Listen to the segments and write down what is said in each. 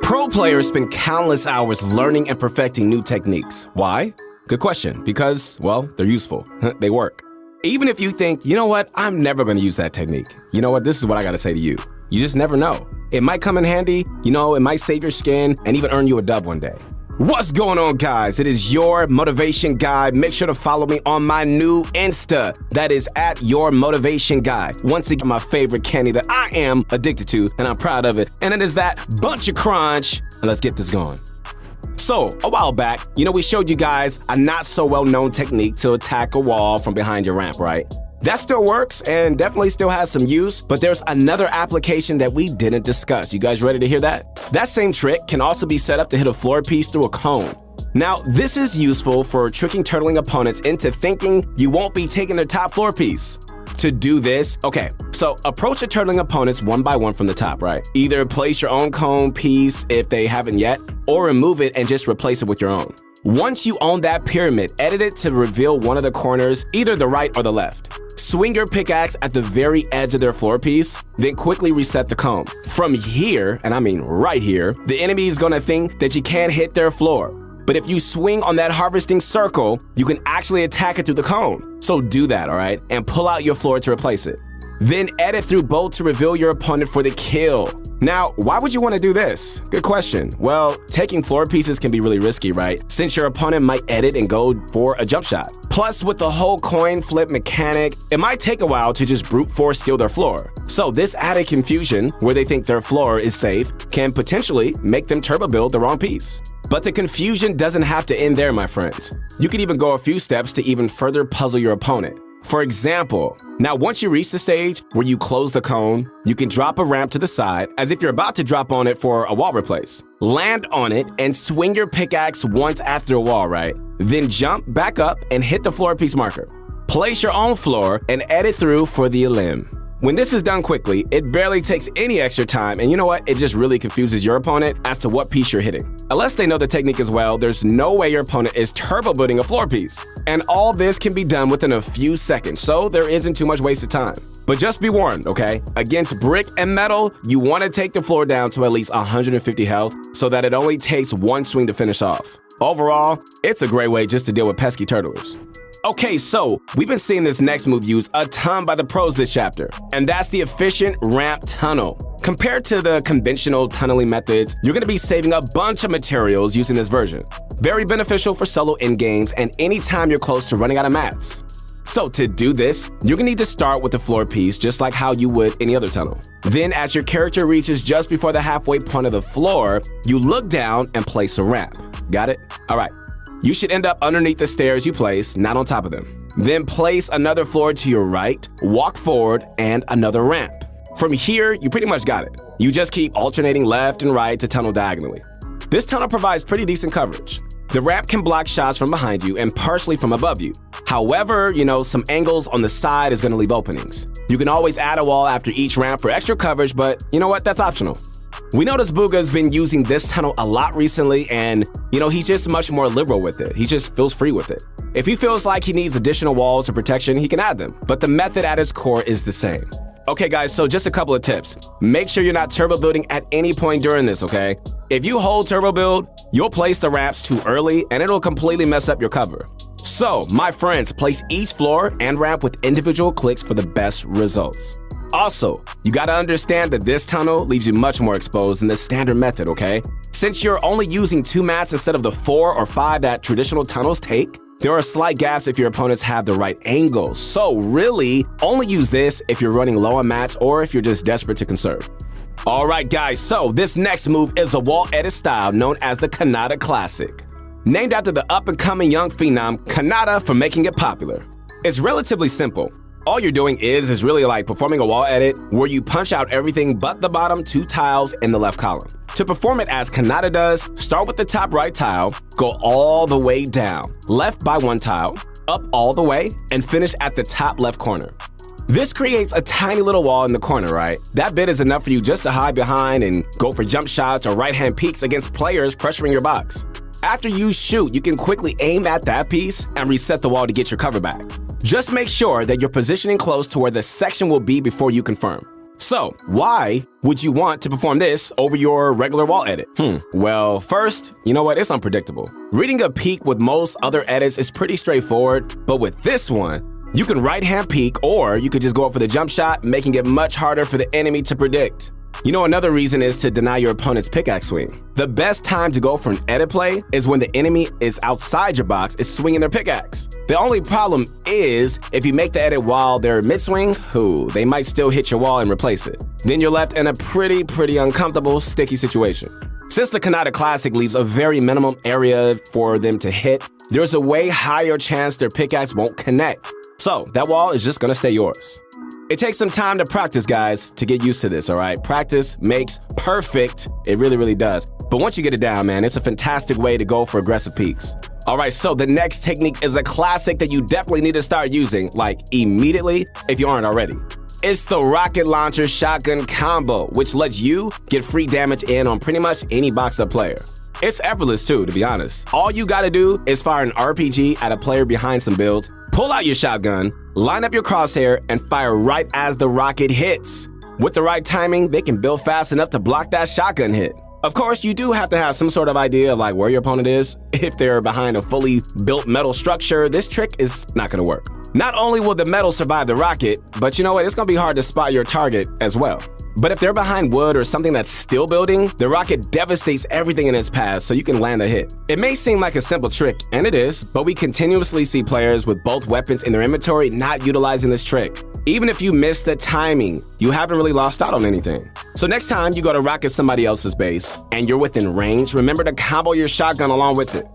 Pro players spend countless hours learning and perfecting new techniques. Why? Good question. Because, well, they're useful. They work. Even if you think, you know what, I'm never going to use that technique. You know what, this is what I got to say to you. You just never know. It might come in handy, it might save your skin and even earn you a dub one day. What's going on, guys? It is your motivation guy. Make sure to follow me on my new Insta. That is at your motivation guy. Once again, my favorite candy that I am addicted to, and I'm proud of it. And it is that Bunch of Crunch. And let's get this going. So, a while back, we showed you guys a not so well-known technique to attack a wall from behind your ramp, right? That still works and definitely still has some use, but there's another application that we didn't discuss. You guys ready to hear that? That same trick can also be set up to hit a floor piece through a cone. Now, this is useful for tricking turtling opponents into thinking you won't be taking their top floor piece. To do this, so approach your turtling opponents one by one from the top, right? Either place your own cone piece if they haven't yet, or remove it and just replace it with your own. Once you own that pyramid, edit it to reveal one of the corners, either the right or the left. Swing your pickaxe at the very edge of their floor piece, then quickly reset the cone. From here, and I mean right here, the enemy is gonna think that you can't hit their floor. But if you swing on that harvesting circle, you can actually attack it through the cone. So do that, all right? And pull out your floor to replace it. Then edit through both to reveal your opponent for the kill. Now, why would you want to do this? Good question. Well, taking floor pieces can be really risky, right? Since your opponent might edit and go for a jump shot. Plus, with the whole coin flip mechanic, it might take a while to just brute force steal their floor. So this added confusion, where they think their floor is safe, can potentially make them turbo build the wrong piece. But the confusion doesn't have to end there, my friends. You can even go a few steps to even further puzzle your opponent. For example, now once you reach the stage where you close the cone, you can drop a ramp to the side as if you're about to drop on it for a wall replace. Land on it and swing your pickaxe once after a wall, right? Then jump back up and hit the floor piece marker. Place your own floor and edit through for the elim. When this is done quickly, it barely takes any extra time, and you know what? It just really confuses your opponent as to what piece you're hitting. Unless they know the technique as well, there's no way your opponent is turbo building a floor piece. And all this can be done within a few seconds, so there isn't too much wasted time. But just be warned, okay? Against brick and metal, you want to take the floor down to at least 150 health so that it only takes one swing to finish off. Overall, it's a great way just to deal with pesky turtlers. Okay, so we've been seeing this next move used a ton by the pros this chapter, and that's the efficient ramp tunnel. Compared to the conventional tunneling methods, you're going to be saving a bunch of materials using this version. Very beneficial for solo endgames and anytime you're close to running out of mats. So to do this, you're going to need to start with the floor piece just like how you would any other tunnel. Then as your character reaches just before the halfway point of the floor, you look down and place a ramp. Got it? All right. You should end up underneath the stairs you place, not on top of them. Then place another floor to your right, walk forward, and another ramp. From here, you pretty much got it. You just keep alternating left and right to tunnel diagonally. This tunnel provides pretty decent coverage. The ramp can block shots from behind you and partially from above you. However, some angles on the side is going to leave openings. You can always add a wall after each ramp for extra coverage, but you know what? That's optional. We notice Bugha's been using this tunnel a lot recently, and he's just much more liberal with it. He just feels free with it. If he feels like he needs additional walls or protection, he can add them, but the method at its core is the same. Okay guys, so just a couple of tips. Make sure you're not turbo building at any point during this, okay? If you hold turbo build, you'll place the ramps too early and it'll completely mess up your cover. So, my friends, place each floor and ramp with individual clicks for the best results. Also, you gotta understand that this tunnel leaves you much more exposed than the standard method, okay? Since you're only using 2 mats instead of the 4 or 5 that traditional tunnels take, there are slight gaps if your opponents have the right angle. So really, only use this if you're running low on mats or if you're just desperate to conserve. All right, guys, so this next move is a wall edit style known as the Kanata Classic. Named after the up-and-coming young phenom Kanata for making it popular. It's relatively simple. All you're doing is really like performing a wall edit where you punch out everything but the bottom 2 tiles in the left column. To perform it as Kanata does, start with the top right tile, go all the way down, left by 1 tile, up all the way, and finish at the top left corner. This creates a tiny little wall in the corner, right? That bit is enough for you just to hide behind and go for jump shots or right-hand peeks against players pressuring your box. After you shoot, you can quickly aim at that piece and reset the wall to get your cover back. Just make sure that you're positioning close to where the section will be before you confirm. So, why would you want to perform this over your regular wall edit? Well, first, you know what? It's unpredictable. Reading a peek with most other edits is pretty straightforward, but with this one, you can right-hand peek, or you could just go up for the jump shot, making it much harder for the enemy to predict. You know, another reason is to deny your opponent's pickaxe swing. The best time to go for an edit play is when the enemy is outside your box, is swinging their pickaxe. The only problem is, if you make the edit while they're mid-swing, they might still hit your wall and replace it. Then you're left in a pretty uncomfortable, sticky situation. Since the Kanata Classic leaves a very minimum area for them to hit, there's a way higher chance their pickaxe won't connect. So that wall is just gonna stay yours. It takes some time to practice, guys, to get used to this, all right? Practice makes perfect. It really does. But once you get it down, man, it's a fantastic way to go for aggressive peaks. All right, so the next technique is a classic that you definitely need to start using, like immediately, if you aren't already. It's the rocket launcher shotgun combo, which lets you get free damage in on pretty much any box-up player. It's effortless too, to be honest. All you gotta do is fire an RPG at a player behind some builds, pull out your shotgun, line up your crosshair, and fire right as the rocket hits. With the right timing, they can build fast enough to block that shotgun hit. Of course, you do have to have some sort of idea of like where your opponent is. If they're behind a fully built metal structure, this trick is not gonna work. Not only will the metal survive the rocket, but you know what? It's gonna be hard to spot your target as well. But if they're behind wood or something that's still building, the rocket devastates everything in its path so you can land a hit. It may seem like a simple trick, and it is, but we continuously see players with both weapons in their inventory not utilizing this trick. Even if you miss the timing, you haven't really lost out on anything. So next time you go to rocket somebody else's base and you're within range, remember to combo your shotgun along with it.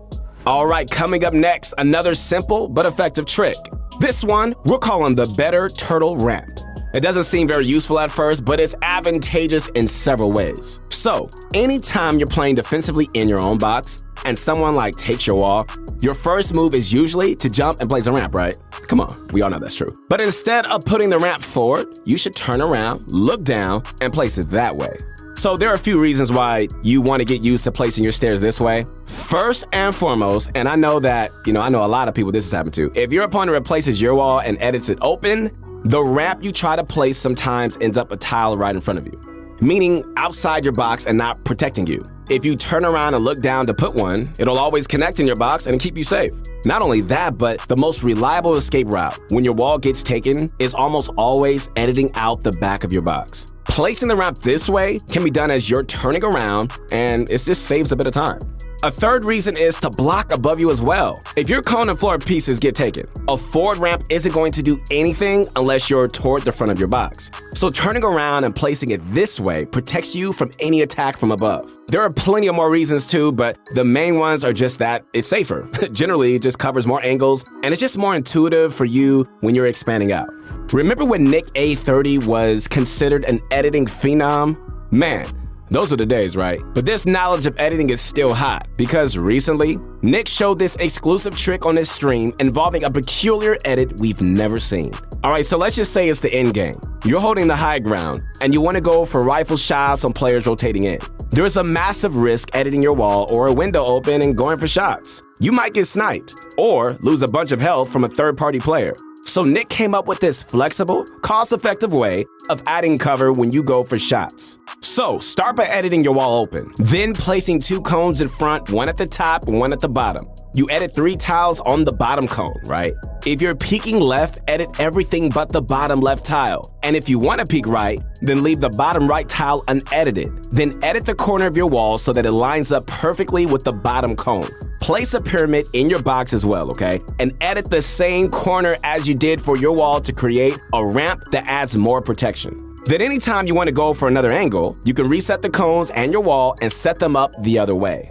All right, coming up next, another simple but effective trick. This one we're calling the Better Turtle Ramp. It doesn't seem very useful at first, but it's advantageous in several ways. So, anytime you're playing defensively in your own box and someone like takes your wall, your first move is usually to jump and place a ramp, right? Come on, we all know that's true. But instead of putting the ramp forward, you should turn around, look down, and place it that way. So there are a few reasons why you want to get used to placing your stairs this way. First and foremost, and I know that, I know a lot of people this has happened to, if your opponent replaces your wall and edits it open, the ramp you try to place sometimes ends up a tile right in front of you, meaning outside your box and not protecting you. If you turn around and look down to put one, it'll always connect in your box and keep you safe. Not only that, but the most reliable escape route when your wall gets taken is almost always editing out the back of your box. Placing the ramp this way can be done as you're turning around, and it just saves a bit of time. A third reason is to block above you as well. If your cone and floor pieces get taken, a forward ramp isn't going to do anything unless you're toward the front of your box. So turning around and placing it this way protects you from any attack from above. There are plenty of more reasons too, but the main ones are just that it's safer. Generally, it just covers more angles, and it's just more intuitive for you when you're expanding out. Remember when Nick A30 was considered an editing phenom? Man, those are the days, right? But this knowledge of editing is still hot because recently, Nick showed this exclusive trick on his stream involving a peculiar edit we've never seen. All right, so let's just say it's the end game. You're holding the high ground and you want to go for rifle shots on players rotating in. There's a massive risk editing your wall or a window open and going for shots. You might get sniped or lose a bunch of health from a third-party player. So Nick came up with this flexible, cost-effective way of adding cover when you go for shots. So start by editing your wall open, then placing 2 cones in front, one at the top and one at the bottom. You edit 3 tiles on the bottom cone, right? If you're peeking left, edit everything but the bottom left tile. And if you want to peek right, then leave the bottom right tile unedited. Then edit the corner of your wall so that it lines up perfectly with the bottom cone. Place a pyramid in your box as well, okay? And edit the same corner as you did for your wall to create a ramp that adds more protection. Then anytime you want to go for another angle, you can reset the cones and your wall and set them up the other way.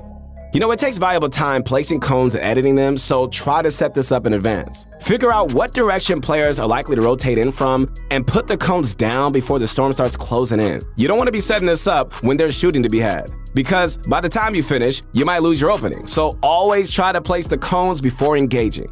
You know, it takes valuable time placing cones and editing them, so try to set this up in advance. Figure out what direction players are likely to rotate in from and put the cones down before the storm starts closing in. You don't want to be setting this up when there's shooting to be had, because by the time you finish, you might lose your opening. So always try to place the cones before engaging.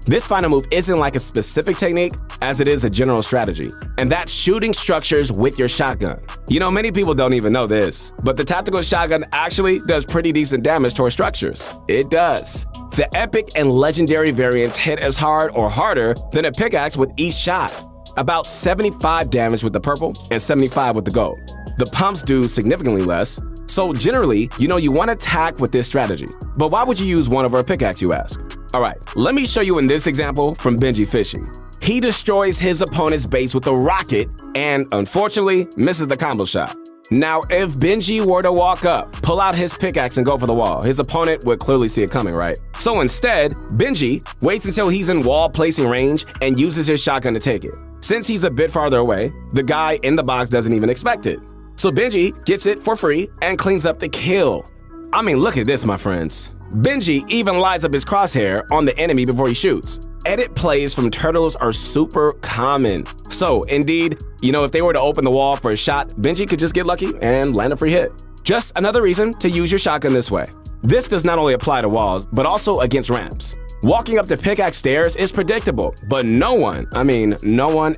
This final move isn't like a specific technique as it is a general strategy, and that's shooting structures with your shotgun. You know, many people don't even know this, but the tactical shotgun actually does pretty decent damage towards structures. It does. The epic and legendary variants hit as hard or harder than a pickaxe with each shot. about 75 damage with the purple and 75 with the gold. The pumps do significantly less, so generally, you want to attack with this strategy. But why would you use one over a pickaxe, you ask? Alright, let me show you in this example from Benji Fishing. He destroys his opponent's base with a rocket and, unfortunately, misses the combo shot. Now, if Benji were to walk up, pull out his pickaxe and go for the wall, his opponent would clearly see it coming, right? So instead, Benji waits until he's in wall placing range and uses his shotgun to take it. Since he's a bit farther away, the guy in the box doesn't even expect it. So Benji gets it for free and cleans up the kill. I mean, look at this, my friends. Benji even lights up his crosshair on the enemy before he shoots. Edit plays from turtles are super common. So indeed, if they were to open the wall for a shot, Benji could just get lucky and land a free hit. Just another reason to use your shotgun this way. This does not only apply to walls, but also against ramps. Walking up the pickaxe stairs is predictable, but no one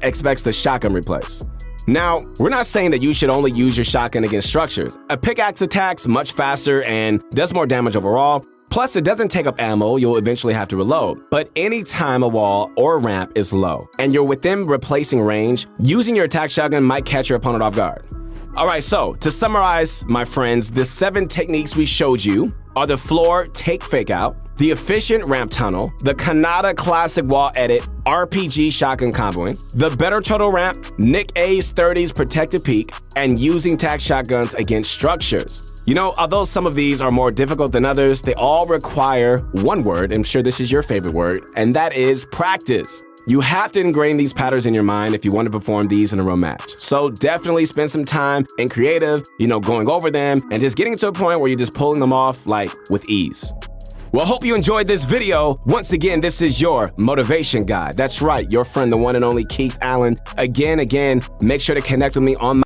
expects the shotgun replace. Now, we're not saying that you should only use your shotgun against structures. A pickaxe attacks much faster and does more damage overall. Plus, it doesn't take up ammo you'll eventually have to reload. But anytime a wall or a ramp is low and you're within replacing range, using your attack shotgun might catch your opponent off guard. Alright, so to summarize, my friends, the 7 techniques we showed you are the floor take fake out, the efficient ramp tunnel, the Kanata classic wall edit, RPG shotgun comboing, the better turtle ramp, Nick A's 30s protected peak, and using tac shotguns against structures. Although some of these are more difficult than others, they all require one word, I'm sure this is your favorite word, and that is practice. You have to ingrain these patterns in your mind if you want to perform these in a real match. So definitely spend some time in creative, going over them and just getting to a point where you're just pulling them off with ease. Well, hope you enjoyed this video. Once again, this is your motivation guide. That's right, your friend, the one and only Keith Allen. Again, make sure to connect with me on